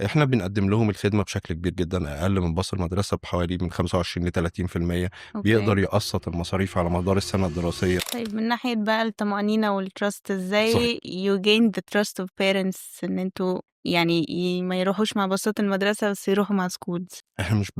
إحنا بنقدّم لهم الخدمة بشكل كبير جدًا، أقل من باص المدرسة بحوالي من 25 ل30%، أوكي. بيقدر يقسّط المصاريف على مدار السنة الدراسية. طيب من ناحية بقى الطمأنينة والtrust صحيح. إزاي you gain the trust of parents إن أنتم يعني ما يروحوش مع باصات المدرسة بس يروحوا مع schools؟ إحنا مش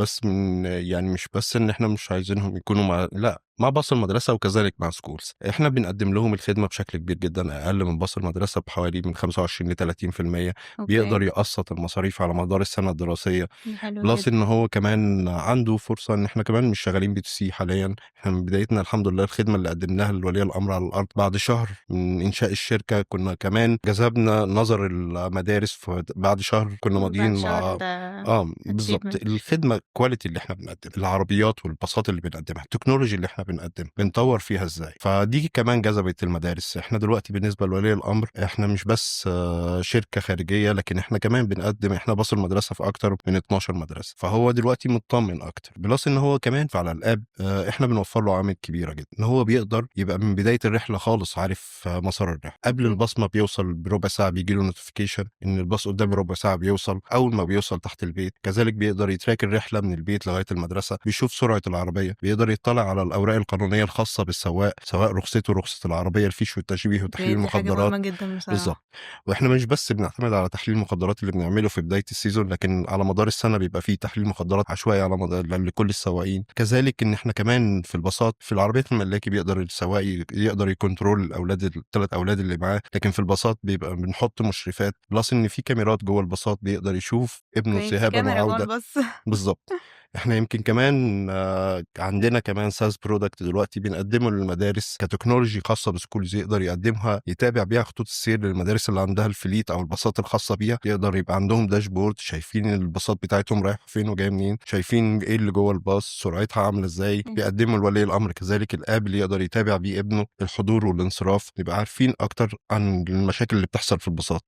بس إن إحنا مش عايزينهم يكونوا لأ، مع باص المدرسة وكذلك مع schools. إحنا بنقدّم لهم الخدمة بشكل كبير جدًا، أقل من باص المدرسة بحوالي من 25 ل30%، أوكي. بيقدر يقسّط المصاريف على مدار السنة الدراسية. ده حلو plus جدًا. إن هو كمان عنده فرصة إن إحنا كمان مش شغالين B2C حاليًا، إحنا من بدايتنا الحمد لله الخدمة اللي قدّمناها لولي الأمر على الأرض بعد شهر من إنشاء الشركة كنا كمان جذبنا نظر المدارس، بعد شهر كنا بعد ماضيين شهر مع ده بالضبط، achievement. الخدمة quality اللي إحنا بنقدّمها، العربيات والباصات اللي بنقدّمها، التكنولوجي اللي إحنا بنقدّمها، بنطوّر فيها إزاي، فدي كمان جذبت المدارس. إحنا دلوقتي بالنسبة لولي الأمر إحنا مش بس شركة خارجية، لكن إحنا كمان إحنا باص المدرسة في أكتر من 12 مدرسة، فهو دلوقتي متطمن أكتر، plus إن هو كمان على الapp إحنا بنوفّر له عوامل كبيرة جدًا، إن هو بيقدر يبقى من بداية الرحلة خالص عارف مسار الرحلة، قبل أوكي. الباص ما بيوصل بربع ساعة بييجي له notification إن الباص قدامه ربع ساعة بيوصل، أول ما بيوصل تحت البيت، كذلك بيقدر يتراك الرحلة من البيت لغاية المدرسة، بيشوف سرعة العربية، بيقدر يطّلع على الأوراق القانونية الخاصة بالسواق، سواء رخصته، رخصة العربية، الفيش والتشبيه وتحليل أوكي، دي حاجة المخدرات. مهمة جدًا بالضبط. بصراحة. وإحنا مش بس بنعتمد على تحليل المخدرات اللي بنعمله في بداية السيزون، لكن على مدار السنة بيبقى في تحليل مخدرات عشوائي على لكل السواقين، كذلك إن إحنا كمان في الباصات في العربيات الملاكي بيقدر السواق يقدر يكنترول الأولاد ال3 أولاد اللي معاه، لكن في الباصات بيبقى بنحط مشرفات، plus إن في كاميرات جوه الباصات بيقدر يشوف ابنه أوكي، في ذهابًا كاميرا جوه وعودة. الباص. بالضبط. إحنا يمكن كمان عندنا كمان SaaS product دلوقتي بنقدّمه للمدارس كتكنولوجي خاصة بschools يقدر يقدّمها يتابع بيها خطوط السير للمدارس اللي عندها الفليت أو الباصات الخاصة بيها، يقدر يبقى عندهم dashboard شايفين الباصات بتاعتهم رايحة فين وجاية منين، شايفين إيه اللي جوه الباص، سرعتها عاملة إزاي، إمم. بيقدّموا لولي الأمر كذلك الapp اللي يقدر يتابع بيه ابنه الحضور والانصراف، نبقى عارفين أكتر عن المشاكل اللي بتحصل في الباصات.